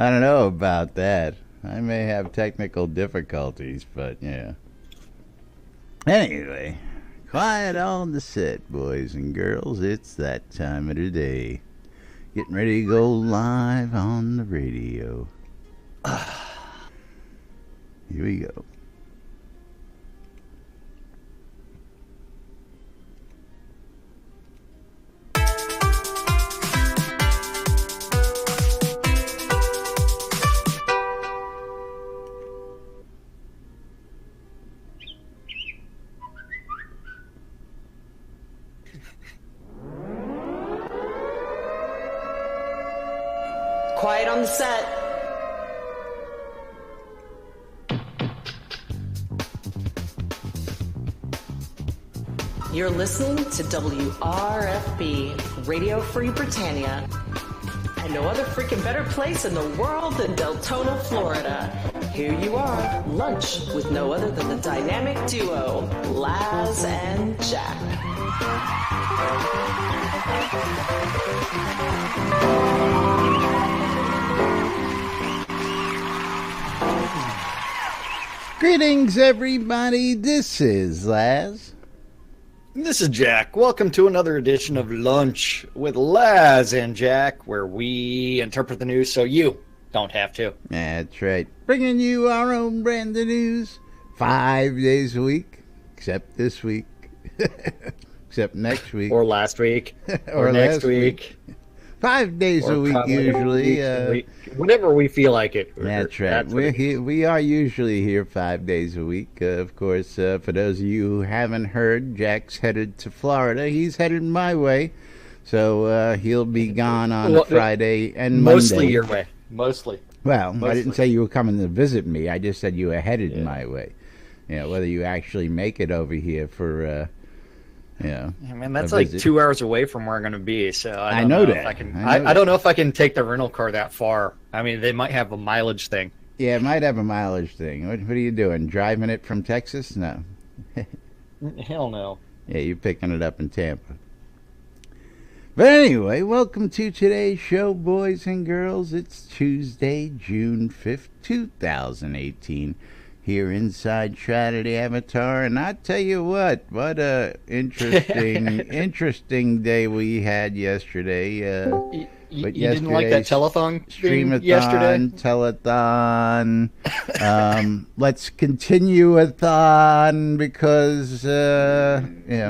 I don't know about that. I may have technical difficulties, but yeah. Anyway, quiet on the set, boys and girls. It's that time of the day. Getting ready to go live on the radio. Here we go. Quiet on the set. You're listening to WRFB, Radio Free Britannia. And no other freaking better place in the world than Deltona, Florida. Here you are, lunch with no other than the dynamic duo, Laz and Jack. Greetings, everybody. This is Laz. This is Jack. Welcome to another edition of Lunch with Laz and Jack, where we interpret the news so you don't have to. That's right. Bringing you our own brand of news 5 days a week, except this week, except next week. Or last week. or next last week. 5 days a week, usually. Whenever we feel like it. That's right. We are usually here 5 days a week. Of course, for those of you who haven't heard, Jack's headed to Florida. He's headed my way. So he'll be gone on Friday and Monday. Mostly your way. Mostly. Well, I didn't say you were coming to visit me. I just said you were headed my way. You know, whether you actually make it over here for... Yeah, I mean that's like 2 hours away from where I'm going to be. So I don't know know that. if I can. I don't know if I can take the rental car that far. I mean, they might have a mileage thing. Yeah, it might have a mileage thing. What are you doing? Driving it from Texas? No. Hell no. Yeah, you're picking it up in Tampa. But anyway, welcome to today's show, boys and girls. It's Tuesday, June 5th, 2018. Here inside Shroud Avatar, and I tell you what a interesting day we had yesterday. You didn't like that telethon streamathon yesterday? Telethon. Let's continue a thon because telethon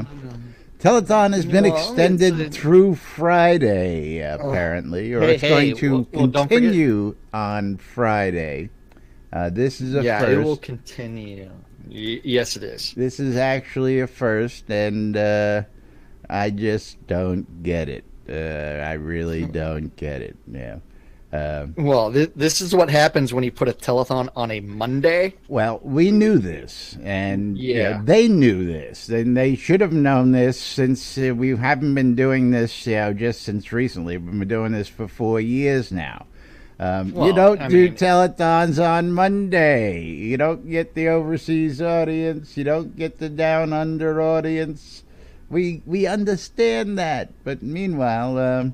has been extended through Friday apparently, or it's going to continue on Friday. This is a first. It will continue. Yes, it is. This is actually a first, and I just don't get it. I really don't get it. Yeah. Well, this is what happens when you put a telethon on a Monday. Well, we knew this, and they knew this, and they should have known this since we haven't been doing this, just since recently. We've been doing this for 4 years now. You don't do telethons on Monday. You don't get the overseas audience. You don't get the down under audience. We understand that. But meanwhile,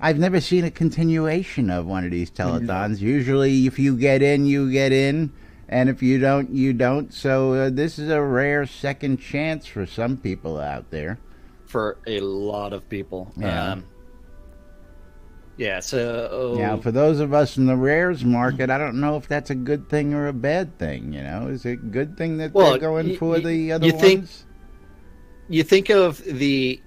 I've never seen a continuation of one of these telethons. Usually if you get in, you get in. And if you don't, you don't. So this is a rare second chance for some people out there. For a lot of people. Yeah. So... Now, for those of us in the rares market, I don't know if that's a good thing or a bad thing, Is it a good thing that they're going for the other ones? You think of the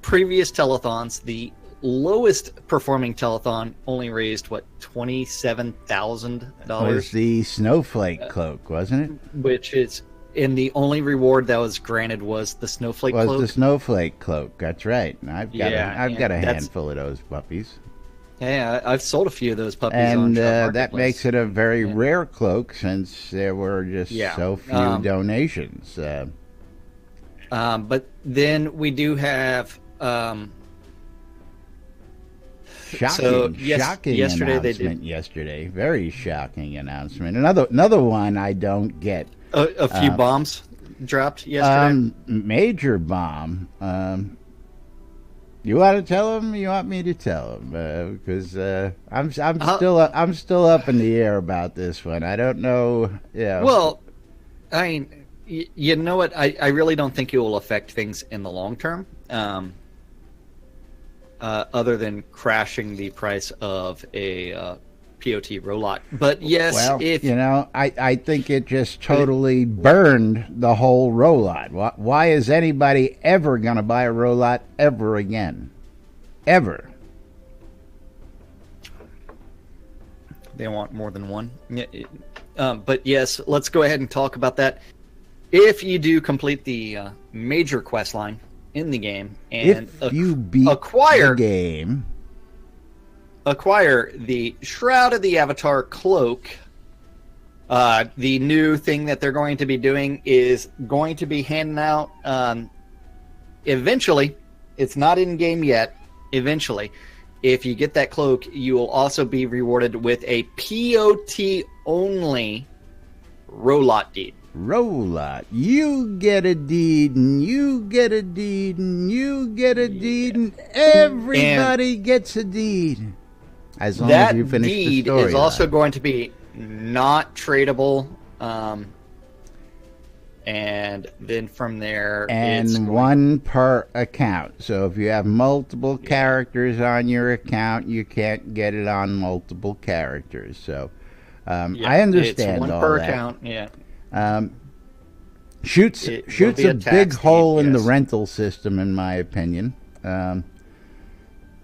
previous telethons, the lowest performing telethon only raised, $27,000? Was the snowflake cloak, wasn't it? Which is... And the only reward that was granted was the snowflake cloak. Was the snowflake cloak? That's right. I've got a handful of those puppies. Yeah, I've sold a few of those puppies. And that makes it a very rare cloak since there were just so few donations. But then we do have shocking yesterday announcement. Yesterday, very shocking announcement. Another one I don't get. A few bombs dropped yesterday. Major bomb. You want to tell him? You want me to tell him? Because I'm still up in the air about this one. I don't know. Yeah. Well, I mean, you know what? I really don't think it will affect things in the long term. Other than crashing the price of a POT rollout. But yes, well, I think it just totally burned the whole rollout. Why is anybody ever going to buy a rollout ever again? Ever? They want more than one. But yes, let's go ahead and talk about that. If you do complete the major quest line in the game, and if you beat acquire the game, acquire the Shroud of the Avatar cloak. The new thing that they're going to be doing is going to be handing out. Eventually, it's not in game yet. Eventually, if you get that cloak, you will also be rewarded with a POT only rollout deed. Rollout. You get a deed, and you get a deed, and you get a deed, and everybody gets a deed. As long as you finish the story. That deed is also going to be not tradable. And then from there, and one per account. So if you have multiple characters on your account, you can't get it on multiple characters. So I understand it's one all per that. account. Yeah. Shoots a big hole in the rental system, in my opinion.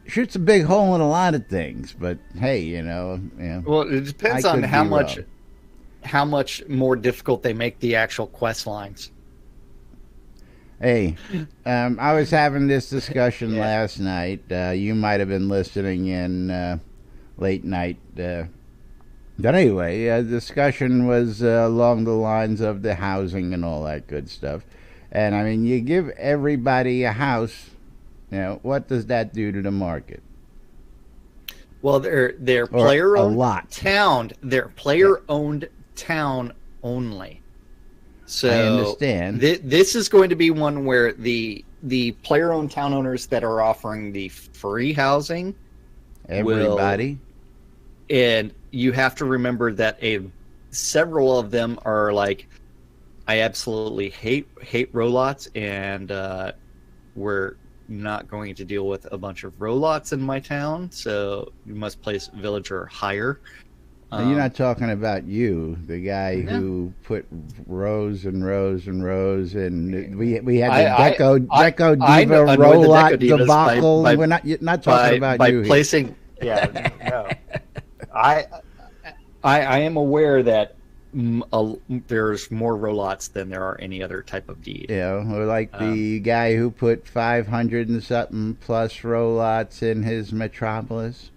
Shoots a big hole in a lot of things, but hey, Well, it depends on how much more difficult they make the actual quest lines. Hey, I was having this discussion last night. You might have been listening in late night. But anyway, the discussion was along the lines of the housing and all that good stuff. And I mean, you give everybody a house, what does that do to the market? Well, they're player-owned town. They're player-owned town only. So I understand. This is going to be one where the player-owned town owners that are offering the free housing, everybody, and you have to remember that several of them are like, I absolutely hate rollouts, and we're not going to deal with a bunch of rollouts in my town, so you must place villager higher. You're not talking about you, the guy who put rows and rows and rows, and we had the Deco Diva rollout debacle. We're not talking about you. By placing, no. I am aware that there's more rollouts than there are any other type of deed. Or like the guy who put 500 and something plus rollouts in his metropolis.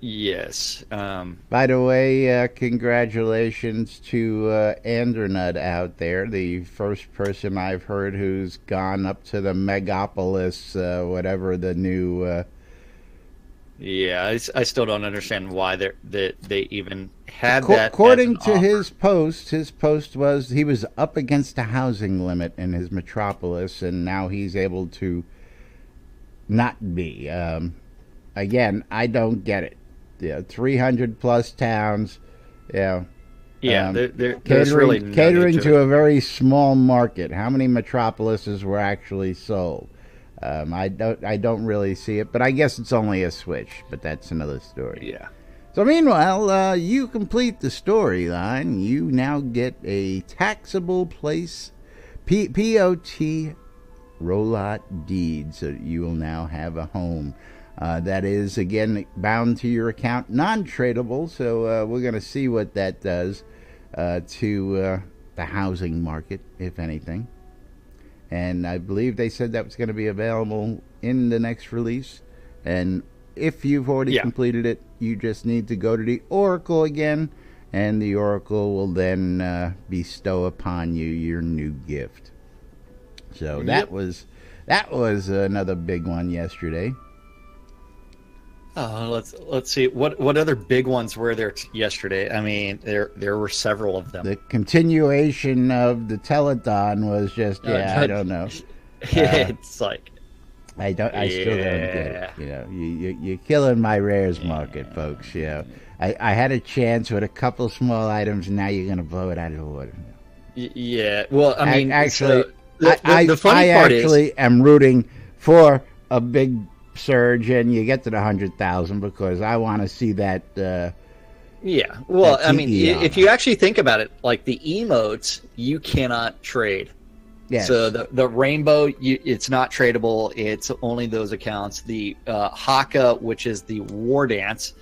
Yes. By the way, congratulations to Andernut out there, the first person I've heard who's gone up to the Megapolis, whatever the new... I still don't understand why they even had that. According to his post was he was up against a housing limit in his metropolis, and now he's able to not be. Again, I don't get it. 300 plus towns. There's catering really catering to a very small market. How many metropolises were actually sold? I don't really see it, but I guess it's only a switch. But that's another story. Yeah. So meanwhile, you complete the storyline. You now get a taxable place POT rollout deed, so you will now have a home. That is, again, bound to your account, non-tradable, so we're going to see what that does to the housing market, if anything. And I believe they said that was going to be available in the next release. And if you've already completed it, you just need to go to the Oracle again, and the Oracle will then bestow upon you your new gift. So that was another big one yesterday. Let's see what other big ones were there yesterday. I mean, there were several of them. The continuation of the telethon was just I don't know. It's like I don't. I still don't get it. You know, you're killing my rares market, folks. You know, I had a chance with a couple small items, and now you're going to blow it out of the water. Yeah. Well, I mean, actually, so the funny I part actually am rooting for a big surge, and you get to the 100,000 because I want to see that. Yeah. Well, that I mean, TE if you actually think about it, like the emotes, you cannot trade. Yes. So the rainbow, it's not tradable. It's only those accounts. The Haka, which is the war dance,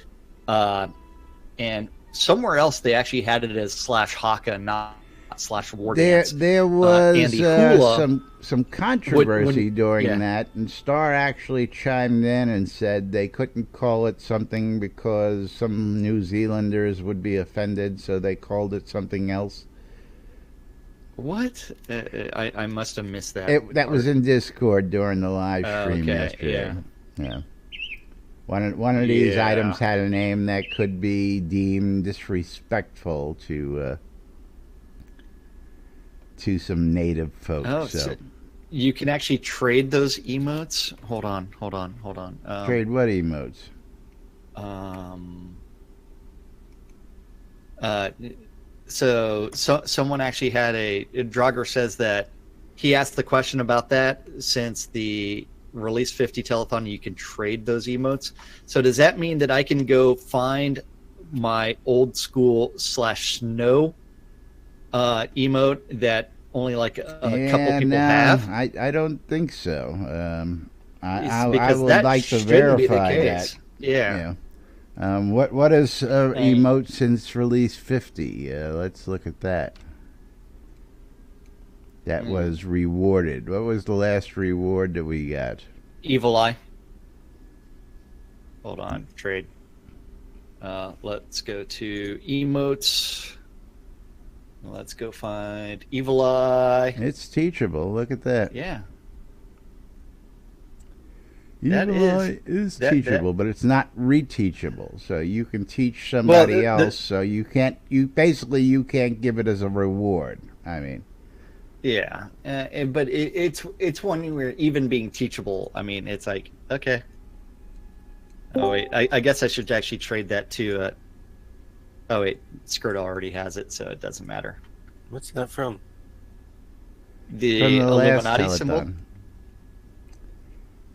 and somewhere else they actually had it as /Haka, not /war dance. There was and the hula, some controversy during yeah. that, and Star actually chimed in and said they couldn't call it something because some New Zealanders would be offended, so they called it something else. What? I must have missed that. That was in Discord during the live stream yesterday. Yeah. One of these items had a name that could be deemed disrespectful to some native folks. Oh, so you can actually trade those emotes. Hold on. Trade what emotes? So someone actually had Draugr says that he asked the question about that since the Release 50 telethon, you can trade those emotes. So does that mean that I can go find my old school /snow emote that only like a couple people have? I don't think so. I would that like to verify that. Yeah. What is emote since release 50? Let's look at that. That was rewarded. What was the last reward that we got? Evil Eye. Hold on, trade. Let's go to emotes. Let's go find Evil Eye. It's teachable. Look at that. Yeah. Evil Eye is teachable, but it's not reteachable. So you can teach somebody else. So you can't. You can't give it as a reward. I mean. Yeah, but it's one where even being teachable. I mean, it's like okay. Oh wait, I guess I should actually trade that to. Oh wait, Skirt already has it, so it doesn't matter. What's that from? The Illuminati symbol.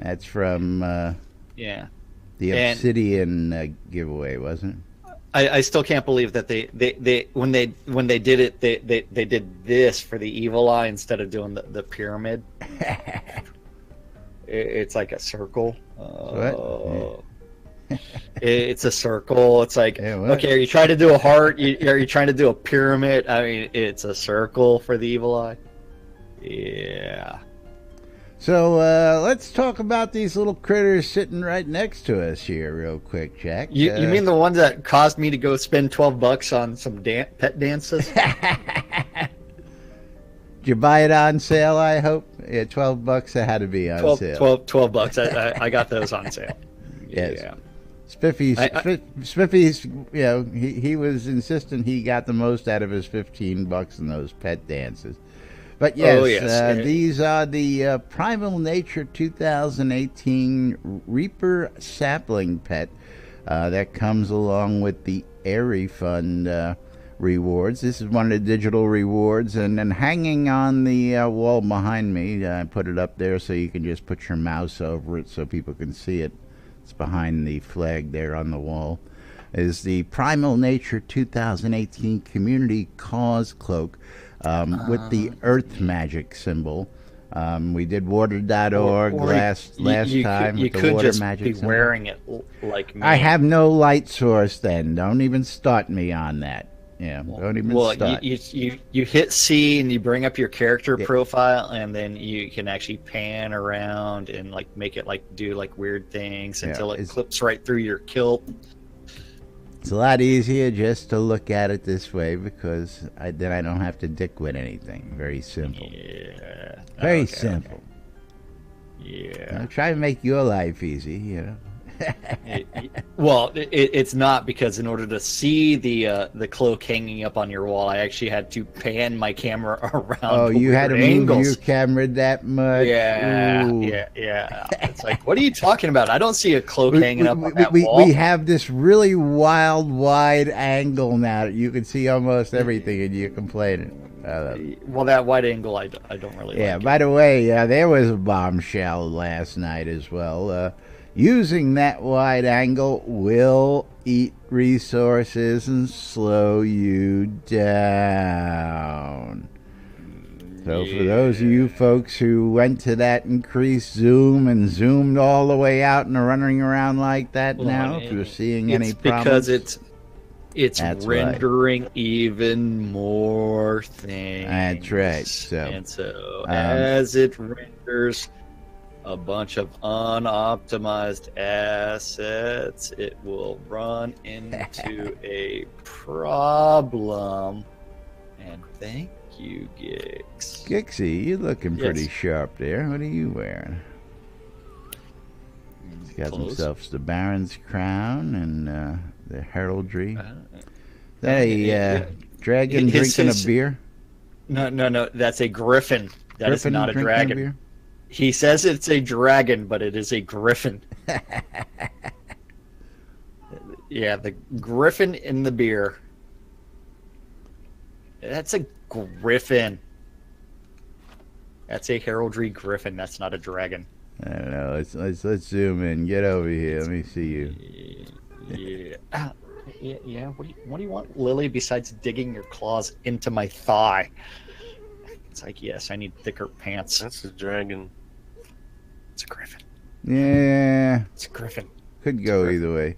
That's from the Obsidian giveaway, wasn't it? I still can't believe that they when they did it they did this for the Evil Eye instead of doing the pyramid. It's like a circle. It's a circle. It's like okay, are you trying to do a heart? Are you trying to do a pyramid? I mean, it's a circle for the Evil Eye. Yeah. So let's talk about these little critters sitting right next to us here real quick, Jack. You mean the ones that caused me to go spend $12 on some pet dances? Did you buy it on sale, I hope? Yeah, $12 it had to be on sale. $12. I got those on sale. Yes. Yeah. Spiffy's, you know, he was insistent he got the most out of his $15 in those pet dances. But yes, these are the Primal Nature 2018 Reaper Sapling Pet that comes along with the Airy Fund rewards. This is one of the digital rewards, and then hanging on the wall behind me, I put it up there so you can just put your mouse over it so people can see it. It's behind the flag there on the wall. Is the Primal Nature 2018 Community Cause Cloak. With the Earth Magic symbol. We did water.org last time with the water magic symbol. You could just be wearing it like me. I have no light source then. Don't even start me on that. Yeah, don't even start. You hit C and you bring up your character profile, and then you can actually pan around and like make it like do like weird things until it clips right through your kilt. It's a lot easier just to look at it this way because then I don't have to dick with anything. Very simple. Yeah. Very simple. Yeah. I'll try to make your life easy, you know. It's not, because in order to see the cloak hanging up on your wall, I actually had to pan my camera around. Oh, you had to move your camera that much? Yeah, Ooh. yeah. It's like, what are you talking about? I don't see a cloak hanging up on that wall. We have this really wild, wide angle now that you can see almost everything, and you're complaining. Well, that wide angle, I don't really like. Yeah, by the way, there was a bombshell last night as well. Using that wide angle will eat resources and slow you down. So for those of you folks who went to that increased zoom and zoomed all the way out and are running around like that now, if you're seeing any problems... Because it's rendering even more things. That's right. So as it renders a bunch of unoptimized assets, it will run into a problem. And thank you, Gix. Gixie, you're looking pretty sharp there. What are you wearing? He's got himself the Baron's crown and the heraldry. Is that a dragon drinking a beer? No. That's a griffin. That is not a dragon. He says it's a dragon, but it is a griffin. Yeah, the griffin in the beer. That's a griffin. That's a heraldry griffin. That's not a dragon. I don't know. Let's zoom in. Get over here. Let me see you. Yeah. What do you want, Lily? Besides digging your claws into my thigh? It's like, yes, I need thicker pants. That's a dragon. It's a griffin. Yeah. It's a griffin. Could go either way.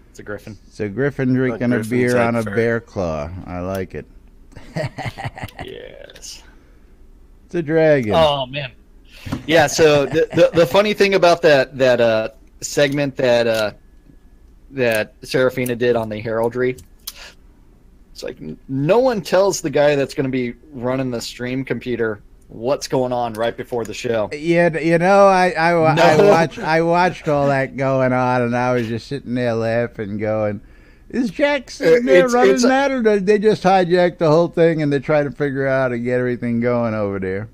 It's a griffin. It's a griffin drinking a beer on a bear claw. I like it. Yes. It's a dragon. Oh man. Yeah. So the funny thing about that segment that Serafina did on the heraldry, it's like no one tells the guy that's going to be running the stream computer what's going on right before the show. Yeah, I watched all that going on, and I was just sitting there laughing, going, "Is Jack sitting there running that, or did they just hijack the whole thing and they're trying to figure out how to get everything going over there?"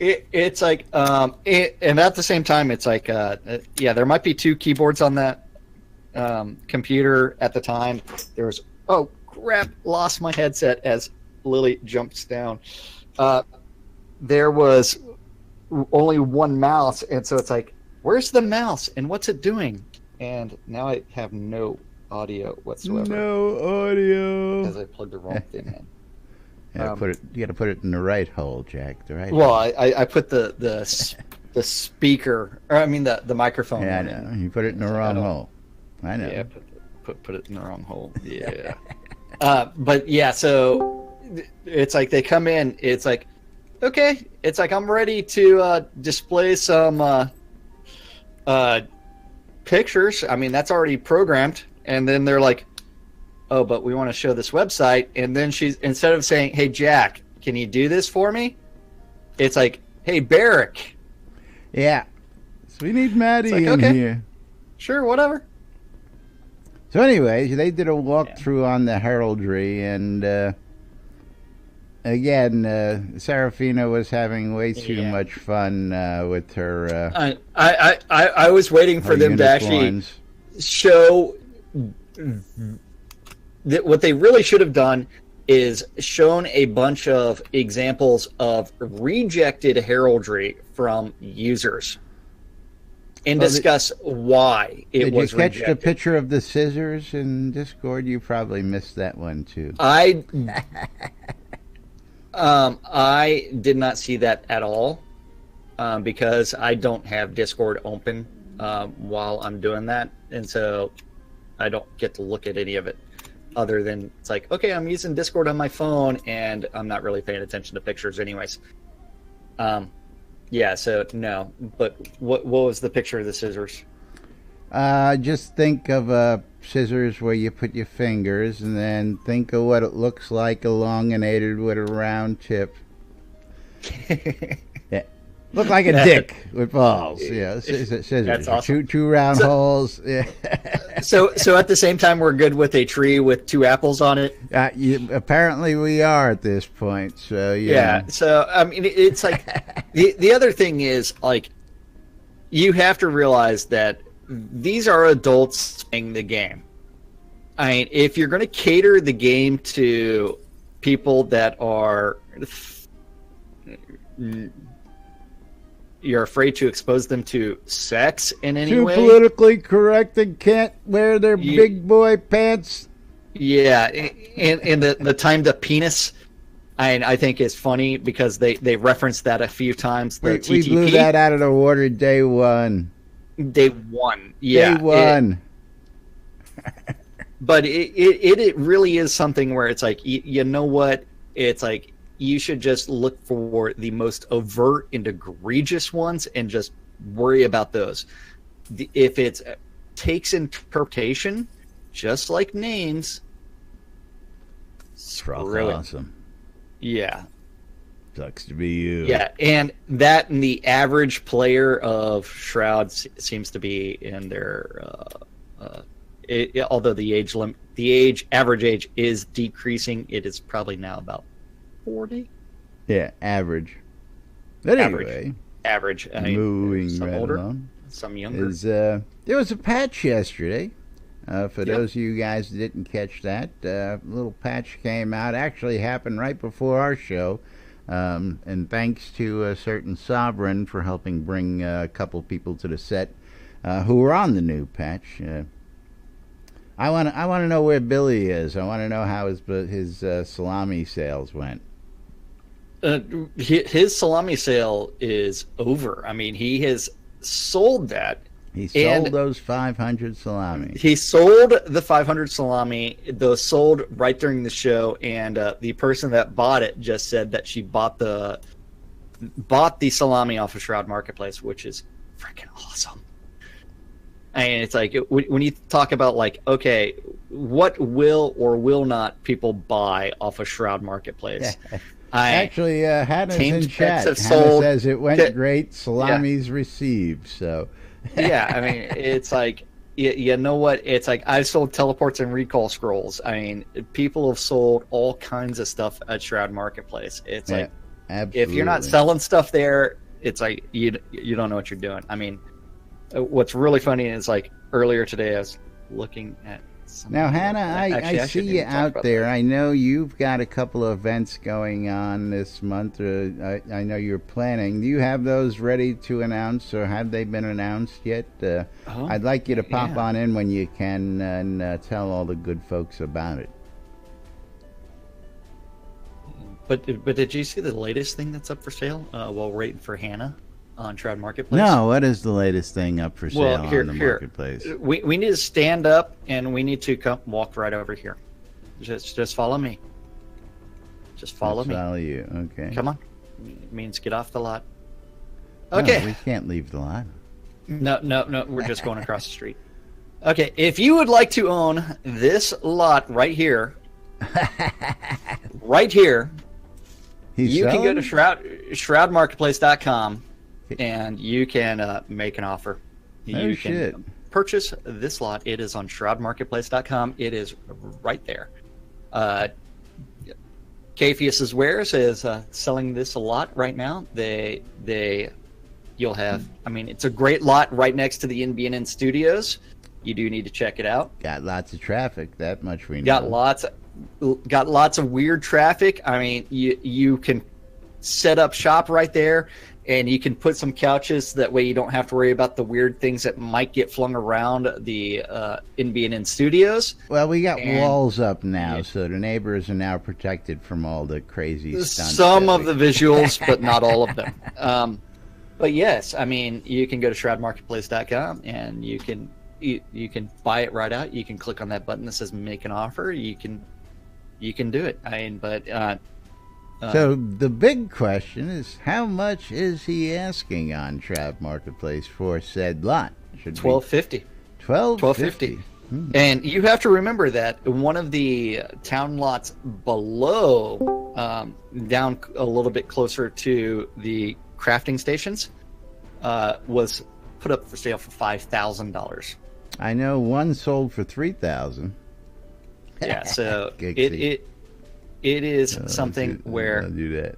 It's like, and at the same time, it's like, yeah, there might be two keyboards on that computer at the time. There was, oh crap, lost my headset as Lily jumps down. There was only one mouse, and so it's like, where's the mouse and what's it doing? And now I have no audio whatsoever. No audio. Because I plugged the wrong thing in. Yeah, you got to put it in the right hole, Jack. The right. Well, I put the speaker, or I mean the microphone. Yeah, I know. You put it in the wrong hole. I know. Yeah, put it in the wrong hole. Yeah. But yeah, so it's like they come in. It's like, okay, it's like I'm ready to display some pictures. I mean, that's already programmed. And then they're like, oh, but we want to show this website. And then she's, instead of saying, hey, Jack, can you do this for me? It's like, hey, Barrick. Yeah. So we need Maddie in here. Sure, whatever. So anyways, they did a walkthrough on the heraldry, and again, Serafina was having way too much fun with her. I was waiting for them to actually show that what they really should have done is shown a bunch of examples of rejected heraldry from users and discuss why it was rejected. Did you catch the picture of the scissors in Discord? You probably missed that one too. I did not see that at all because I don't have Discord open while I'm doing that, and so I don't get to look at any of it other than it's like, okay, I'm using Discord on my phone and I'm not really paying attention to pictures anyways. Yeah, so no, but what was the picture of the scissors? Just think of scissors where you put your fingers, and then think of what it looks like elongated with a round tip. Yeah. Look like a dick with balls. Yeah, scissors. That's awesome. Two round holes. Yeah. So at the same time, we're good with a tree with 2 apples on it. Apparently, we are at this point. So yeah. So I mean, it's like the other thing is like you have to realize that these are adults playing the game. I mean, if you're going to cater the game to people that are you're afraid to expose them to sex in any way. Too politically correct and can't wear their big boy pants. Yeah, and the time the penis, I think is funny because they referenced that a few times. The TTP. We blew that out of the water day one. Day one, yeah. Day one. But it really is something where it's like, you know what? It's like, you should just look for the most overt and egregious ones and just worry about those. If it takes interpretation, just like names, screw it. Awesome. Yeah. Sucks to be you. Yeah, and the average player of Shroud seems to be in their... although the average age is decreasing, it is probably now about 40. Yeah, average. But anyway, average. Moving some right older, along. some younger. There was a patch yesterday. For those of you guys that didn't catch that, a little patch came out. Actually happened right before our show. And thanks to a certain Sovereign for helping bring a couple people to the set who were on the new patch. I want to know where Billy is. I want to know how his salami sales went. His salami sale is over. I mean, he has sold that. He sold those 500 salami. He sold the 500 salami. Those sold right during the show, and the person that bought it just said that she bought the salami off of Shroud Marketplace, which is freaking awesome. And it's like, when you talk about, like, okay, what will or will not people buy off of Shroud Marketplace? Actually, Hannah's in chat. Hannah says it went great. Salamis received. So, yeah, I mean, it's like, you know what? It's like, I've sold teleports and recall scrolls. I mean, people have sold all kinds of stuff at Shroud Marketplace. It's like, absolutely. If you're not selling stuff there, it's like, you don't know what you're doing. I mean, what's really funny is, like, earlier today I was looking at now, Hannah, I see you out there. I know you've got a couple of events going on this month. I know you're planning. Do you have those ready to announce, or have they been announced yet? I'd like you to pop on in when you can and tell all the good folks about it. But did you see the latest thing that's up for sale while we're waiting for Hannah on Shroud Marketplace? No, what is the latest thing up for sale on the marketplace? We need to stand up and we need to walk right over here. Just follow me. Just follow me. Follow you. Okay. Come on. It means get off the lot. Okay. No, we can't leave the lot. No. We're just going across the street. Okay. If you would like to own this lot right here, you can go to shroudmarketplace.com. And you can make an offer. You can purchase this lot. It is on shroudmarketplace.com. It is right there. Capheus's Wares is selling this a lot right now. You'll have, I mean, it's a great lot right next to the NBNN studios. You do need to check it out. Got lots of traffic. That much we know. Got lots of weird traffic. I mean, you can set up shop right there. And you can put some couches. That way you don't have to worry about the weird things that might get flung around the NBNN studios. Well, we got walls up now, so the neighbors are now protected from all the crazy stunts. Some of the visuals, but not all of them. But yes, I mean, you can go to shroudmarketplace.com and you can buy it right out. You can click on that button that says make an offer. You can do it. I mean, but... so the big question is, how much is he asking on Shroud Marketplace for said lot? $1,250. $1,250. And you have to remember that one of the town lots below, down a little bit closer to the crafting stations was put up for sale for $5,000. I know one sold for $3,000. Yeah, so it is something where I'll do that.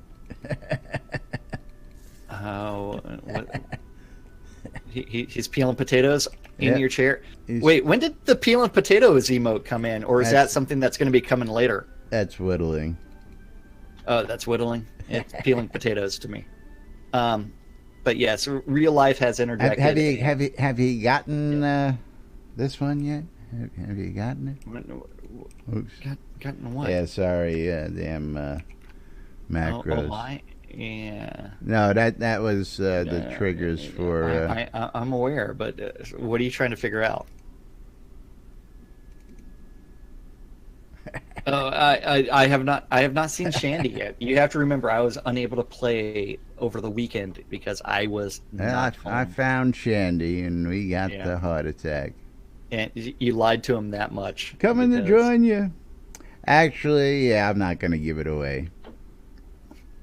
He's peeling potatoes in your chair. He's, Wait, when did the peeling potatoes emote come in, or is that something that's going to be coming later? That's whittling. Oh, that's whittling. It's peeling potatoes to me. But yes, real life has interjected. Have you gotten this one yet? Have you gotten it? Oops. Gotten what? Yeah, sorry, damn macros. Oh, yeah. No, that was the triggers for. I'm aware, but what are you trying to figure out? Oh, I have not seen Shandy yet. You have to remember, I was unable to play over the weekend because I was not home. I found Shandy, and we got the heart attack. And you lied to him that much. Coming to join you. Actually, yeah, I'm not going to give it away.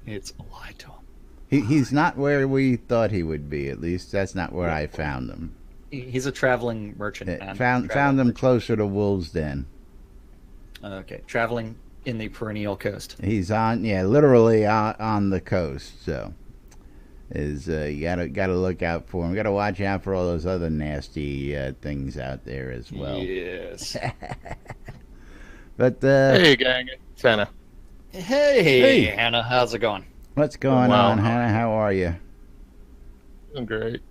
It's a lie to him. He's not where we thought he would be. At least that's not where I found him. He's a traveling merchant. Found him closer to Wolves Den. Okay, traveling in the perennial coast. He's literally on the coast. So, you gotta look out for him. Gotta watch out for all those other nasty things out there as well. Yes. But hey, gang, it's Hannah. Hey, Hannah, how's it going? What's going on, Hannah? How are you? I'm great.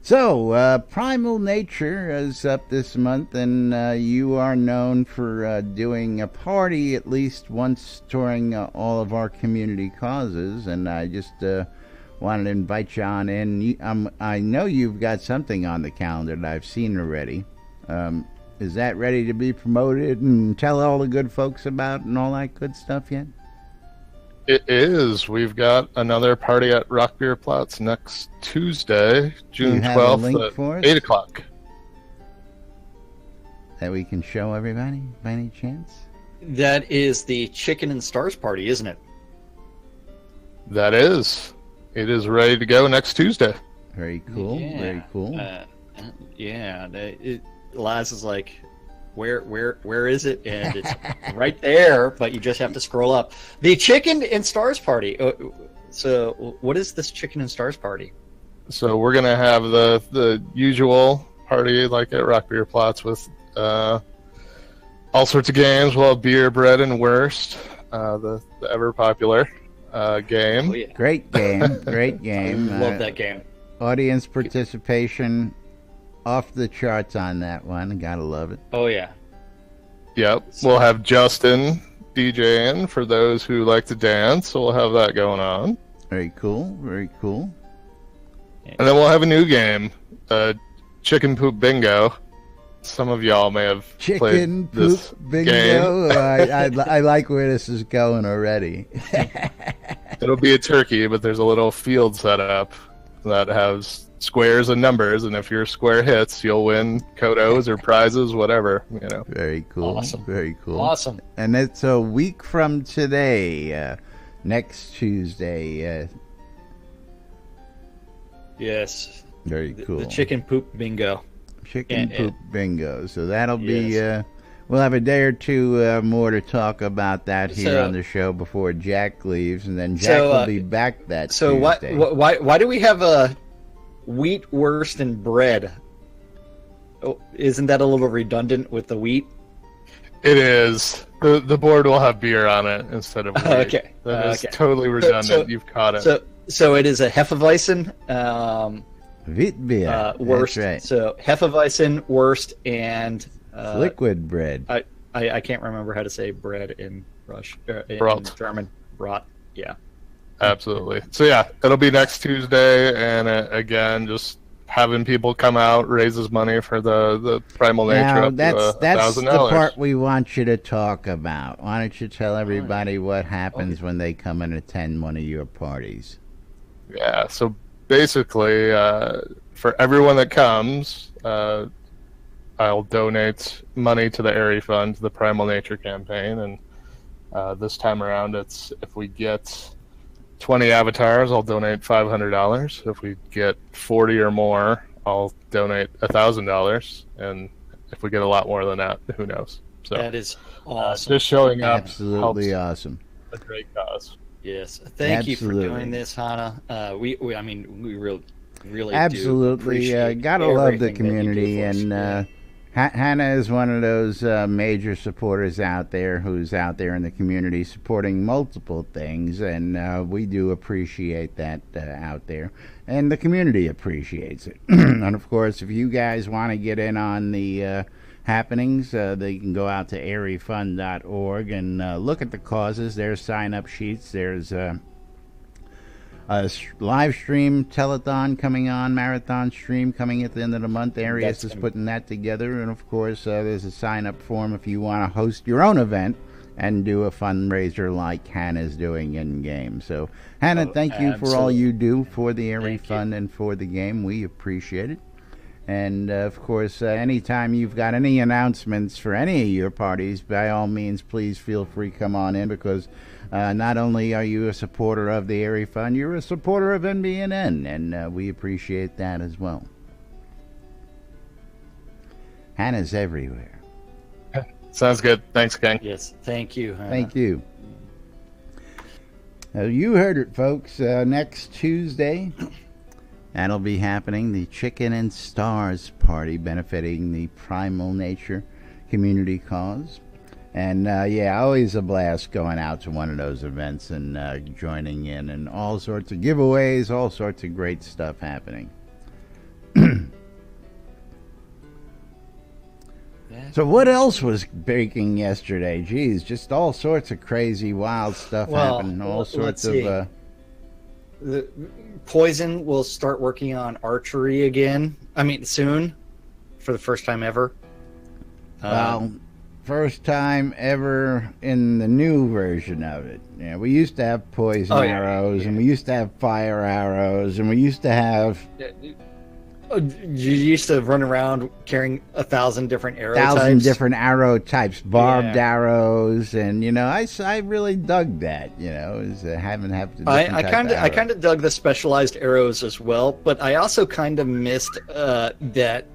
So, Primal Nature is up this month, and you are known for doing a party at least once touring all of our community causes, and I just wanted to invite you on in. I know you've got something on the calendar that I've seen already. Is that ready to be promoted and tell all the good folks about and all that good stuff yet? It is. We've got another party at Rock Beer Platz next Tuesday, June 12th at 8 o'clock. That we can show everybody by any chance? That is the Chicken and Stars party, isn't it? That is. It is ready to go next Tuesday. Very cool. Yeah. Very cool. Laz is like, where is it? And it's right there, but you just have to scroll up. The Chicken and Stars party. So, what is this Chicken and Stars party? So we're gonna have the usual party like at Rock Beer Platz with all sorts of games. We'll have beer, bread, and wurst. The ever popular game. Oh, yeah. Great game. Great game. Love that game. Audience participation off the charts on that one. Gotta love it. Oh yeah. Yep. We'll have Justin DJing for those who like to dance. So we'll have that going on. Very cool. Very cool. And then we'll have a new game, Chicken Poop Bingo. Some of y'all may have played this Bingo. game. I like where this is going already. It'll be a turkey, but there's a little field set up that has squares and numbers, and if your square hits, you'll win kodos or prizes, whatever. Very cool. Awesome. Very cool. Awesome. And it's a week from today, next Tuesday. Yes. Very cool. The Chicken Poop Bingo. Chicken Poop Bingo. So that'll be. We'll have a day or two more to talk about that here on the show before Jack leaves, and then Jack will be back that Tuesday. Why do we have a wheat, wurst, and bread? Oh, isn't that a little redundant with the wheat? It is. The board will have beer on it instead of wheat. Okay. That is totally redundant. You've caught it. So it is a Hefeweizen. Wheat beer. Wurst. That's right. So Hefeweizen, wurst, and liquid bread. I can't remember how to say bread in in German. Brot. Yeah. Absolutely. So yeah, it'll be next Tuesday, and again, just having people come out raises money for the Primal Nature. Now, that's the part we want you to talk about. Why don't you tell everybody what happens when they come and attend one of your parties? Yeah. So basically, for everyone that comes, I'll donate money to the Airy Fund, the Primal Nature campaign, and this time around, it's if we get 20 avatars, I'll donate $500. If we get 40 or more, I'll donate $1,000. And if we get a lot more than that, who knows? So that is awesome. Just showing up, absolutely awesome. A great cause. Yes, thank you for doing this, Hannah. We really absolutely do gotta love the community, and Hannah is one of those major supporters out there who's out there in the community supporting multiple things, and we do appreciate that out there, and the community appreciates it. And of course, if you guys want to get in on the happenings, they can go out to airyfund.org and look at the causes. There's sign-up sheets. There's a live stream telethon coming on, marathon stream coming at the end of the month. Arius is putting that together, and of course there's a sign-up form if you want to host your own event and do a fundraiser like Hannah's doing in game. So Hannah, thank you for all you do for the Airy Fund and for the game. We appreciate it. And of course, anytime you've got any announcements for any of your parties, by all means, please feel free to come on in, because not only are you a supporter of the Airy Fund, you're a supporter of NBNN, and we appreciate that as well. Hannah's everywhere. Sounds good. Thanks, King. Yes, thank you, Hannah. Thank you. You heard it, folks. Next Tuesday, that'll be happening, the Chicken and Stars Party, benefiting the Primal Nature Community Cause. And yeah, always a blast going out to one of those events and joining in, and all sorts of giveaways, all sorts of great stuff happening. So what else was breaking yesterday? Geez, just all sorts of crazy, wild stuff happened. All sorts of... The Poison will start working on archery again. I mean, soon, for the first time ever. Well, first time ever in the new version of it. Yeah, we used to have poison arrows, and we used to have fire arrows, and we used to have... You used to run around carrying 1,000 different arrow types. 1,000 different arrow types, barbed arrows, and you know, I really dug that. You know, is having I kind of dug the specialized arrows as well, but I also kind of missed that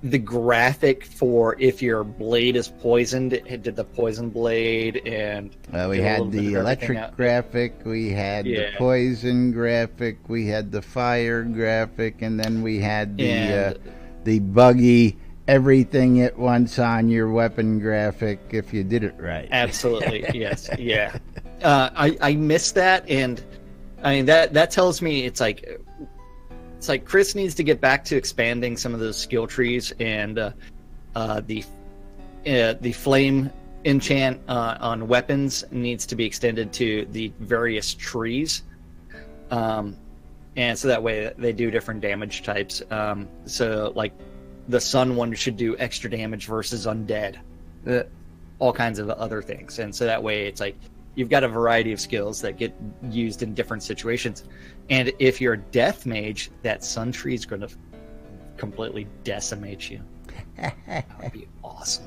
the graphic for if your blade is poisoned, it did the poison blade, and we had the electric graphic, we had the poison graphic, we had the fire graphic, and then we had the buggy everything at once on your weapon graphic if you did it right. Absolutely, yes, yeah. I missed that, and I mean that tells me it's like Chris needs to get back to expanding some of those skill trees, and the flame enchant on weapons needs to be extended to the various trees, and so that way they do different damage types. So like the sun one should do extra damage versus undead, all kinds of other things, and so that way it's like you've got a variety of skills that get used in different situations. And if you're a death mage, that sun tree is going to completely decimate you. That would be awesome.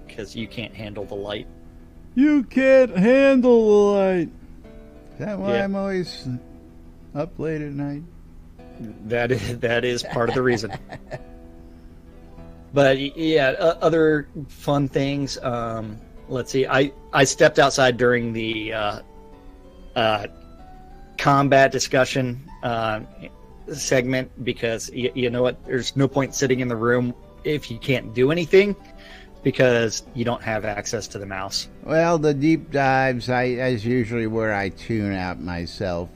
Because you can't handle the light. You can't handle the light. Is that why I'm always up late at night? That is part of the reason. But yeah, other fun things. Let's see. I stepped outside during the combat discussion segment because you know what? There's no point sitting in the room if you can't do anything because you don't have access to the mouse. Well, the deep dives is usually where I tune out myself.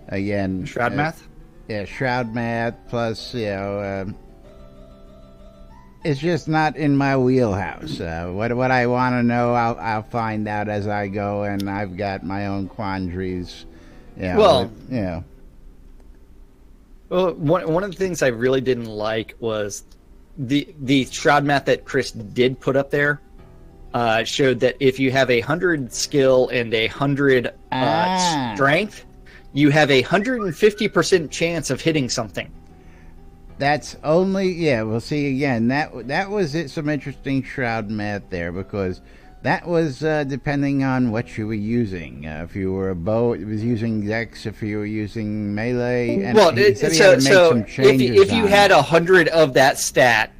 Again, Shroud math. Yeah, Shroud math. Plus, you know. It's just not in my wheelhouse. What I want to know, I'll find out as I go, and I've got my own quandaries. You know, well, one of the things I really didn't like was the Shroud math that Chris did put up there. Showed that if you have 100 skill and 100 strength, you have 150% chance of hitting something. That's only, we'll see again. That was some interesting Shroud math there, because That was depending on what you were using. If you were a bow, it was using Dex. If you were using melee, and Well, he said he had to make some changes. if you had 100 of that stat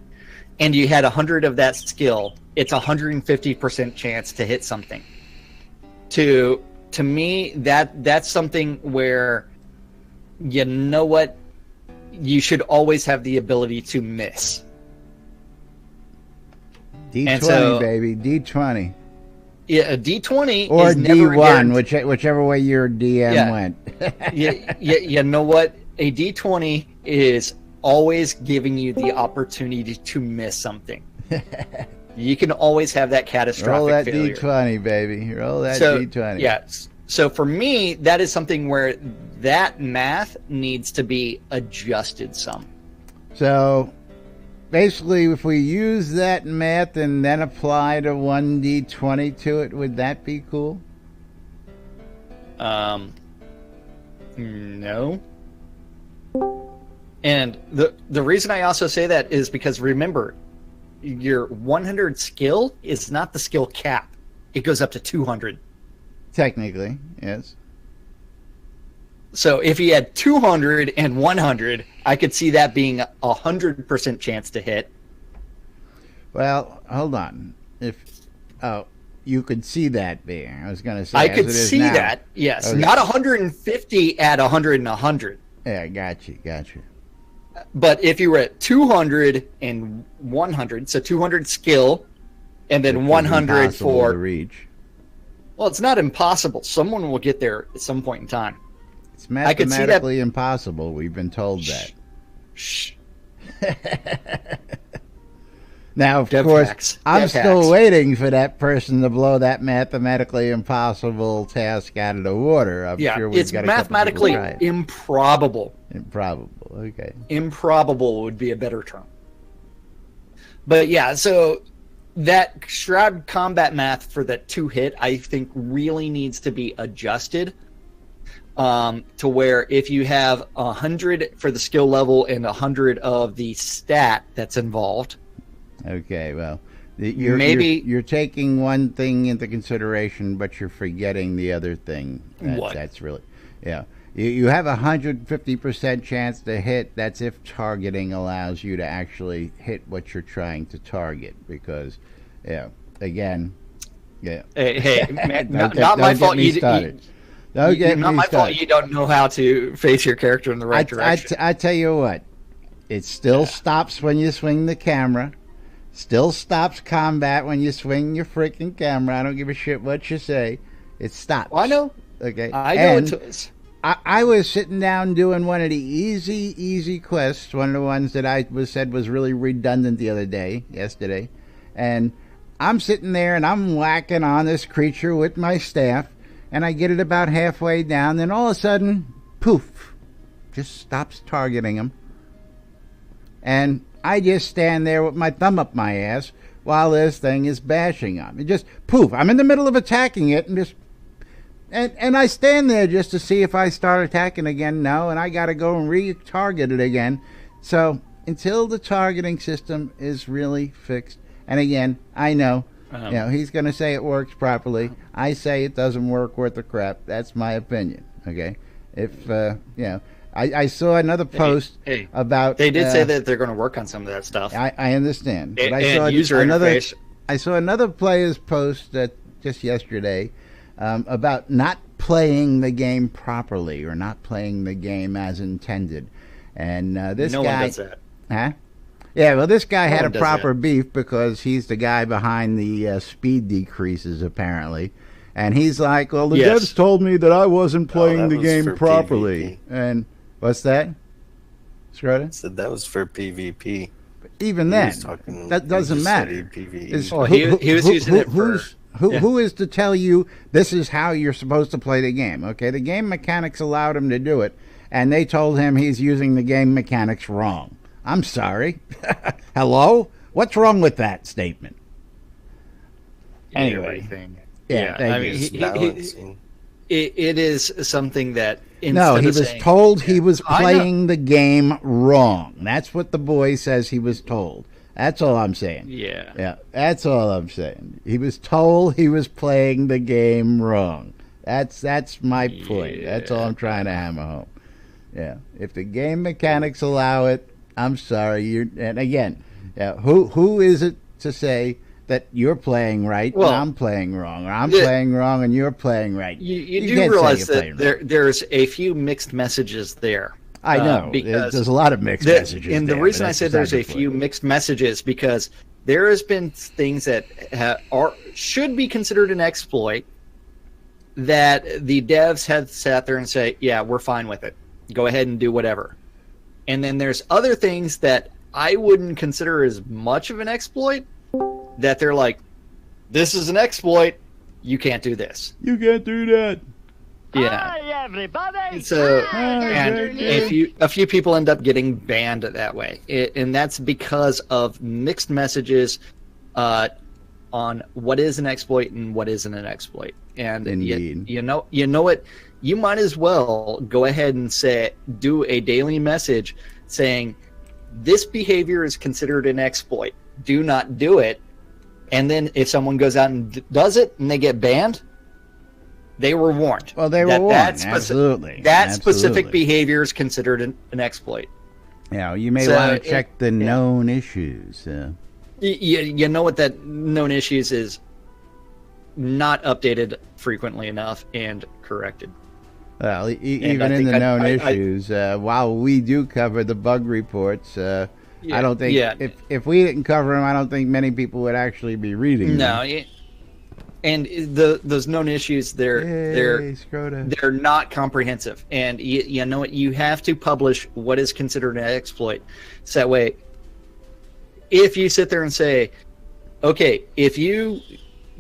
and you had 100 of that skill, it's 150% chance to hit something. To me, that's something where, you know what, you should always have the ability to miss. D20, baby, D20. Yeah, a D20 or is never D1, whichever way your DM went. You know what? A D20 is always giving you the opportunity to miss something. You can always have that catastrophic Roll that failure. D20, baby. Roll that D20. Yeah. So for me, that is something where that math needs to be adjusted some. So basically, if we use that math and then apply the 1d20 to it, would that be cool? No. And the reason I also say that is because, remember, your 100 skill is not the skill cap. It goes up to 200. Technically, yes. So if he had 200 and 100, I could see that being 100% chance to hit. Well, hold on. You could see that being. I was going to say. I could see that. Yes, okay. Not 150 at 100 and 100. Yeah, got you. But if you were at 200 and 100, so 200 skill, and then 100 for to reach. Well, it's not impossible. Someone will get there at some point in time. It's mathematically impossible. We've been told that. Shh. Now, of course, I'm still waiting for that person to blow that mathematically impossible task out of the water. I'm sure we've got mathematically improbable. Improbable, okay. Improbable would be a better term. But yeah, so that Shroud combat math for that 2-hit, I think, really needs to be adjusted to where if you have 100 for the skill level and 100 of the stat that's involved. Okay, well, you're taking one thing into consideration, but you're forgetting the other thing. That's really, yeah. You have 150% chance to hit. That's if targeting allows you to actually hit what you're trying to target. Because, again, Hey, man, not my fault. Not my fault. You don't know how to face your character in the right direction. I tell you what, it still stops when you swing the camera. Still stops combat when you swing your freaking camera. I don't give a shit what you say. It stops. Well, I know. Okay. I know it is. I was sitting down doing one of the easy quests, one of the ones that said was really redundant yesterday. And I'm sitting there and I'm whacking on this creature with my staff, and I get it about halfway down, then all of a sudden, poof, just stops targeting him. And I just stand there with my thumb up my ass while this thing is bashing on me. Just poof, I'm in the middle of attacking it, and just and I stand there just to see if I start attacking again. No, and I got to go and re-target it again. So until the targeting system is really fixed, and again, I know, he's going to say it works properly. I say it doesn't work worth a crap. That's my opinion. Okay, if I saw another post about. They did say that they're going to work on some of that stuff. I understand, but I saw another player's post just yesterday about not playing the game properly or not playing the game as intended, and this guy. No one does that. Huh? Yeah, well, this guy had a proper beef because he's the guy behind the speed decreases, apparently. And he's like, well, the devs told me that I wasn't playing the game properly. PvP. And what's that? Shroud? Said that was for PvP. But even then, that doesn't matter. He was using it for... Who is to tell you this is how you're supposed to play the game? Okay, the game mechanics allowed him to do it, and they told him he's using the game mechanics wrong. I'm sorry. Hello? What's wrong with that statement? Anyway. It is something that... No, he was told he was playing the game wrong. That's what the boy says he was told. That's all I'm saying. Yeah. Yeah, that's all I'm saying. He was told he was playing the game wrong. That's my point. That's all I'm trying to hammer home. Yeah, if the game mechanics allow it, I'm sorry. And again, who is it to say that you're playing right and I'm playing wrong, or I'm playing wrong and you're playing right? You do realize that there's a few mixed messages there. I know, because there's a lot of mixed messages. And the reason I say there's a few mixed messages because there has been things that should be considered an exploit that the devs have sat there and say, yeah, we're fine with it. Go ahead and do whatever. And then there's other things that I wouldn't consider as much of an exploit that they're like, this is an exploit. You can't do this. You can't do that. Yeah. Hi, everybody. So, and a few people end up getting banned that way. And that's because of mixed messages on what is an exploit and what isn't an exploit. And you know what? You might as well go ahead and do a daily message saying this behavior is considered an exploit. Do not do it. And then if someone goes out and does it and they get banned, they were warned. Well, they were warned. Absolutely. That specific behavior is considered an exploit. Yeah, you may want to check the known issues. You know what that known issues is? Not updated frequently enough and corrected. Well, even in the known issues, while we do cover the bug reports, I don't think if we didn't cover them, I don't think many people would actually be reading them. No, and those known issues, they're not comprehensive. And you know what? You have to publish what is considered an exploit. So that way, if you sit there and say, okay, if you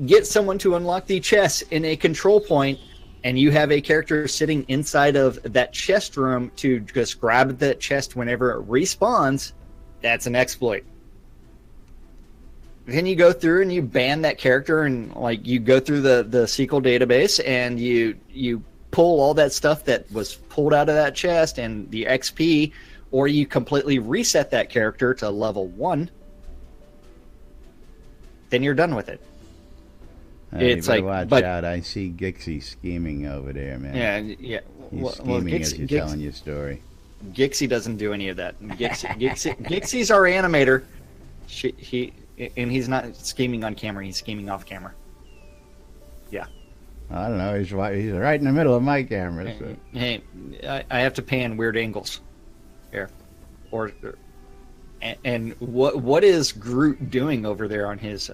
get someone to unlock the chest in a control point, and you have a character sitting inside of that chest room to just grab that chest whenever it respawns, that's an exploit. Then you go through and you ban that character, and like you go through the SQL database and you pull all that stuff that was pulled out of that chest and the XP, or you completely reset that character to level 1. Then you're done with it. It's like, watch out! I see Gixie scheming over there, man. Yeah. He's scheming as you're telling your story. Gixie doesn't do any of that. Gixie's our animator. He's not scheming on camera. He's scheming off camera. Yeah. I don't know. He's right in the middle of my camera. So. Hey, I have to pan weird angles here, and what is Groot doing over there on his?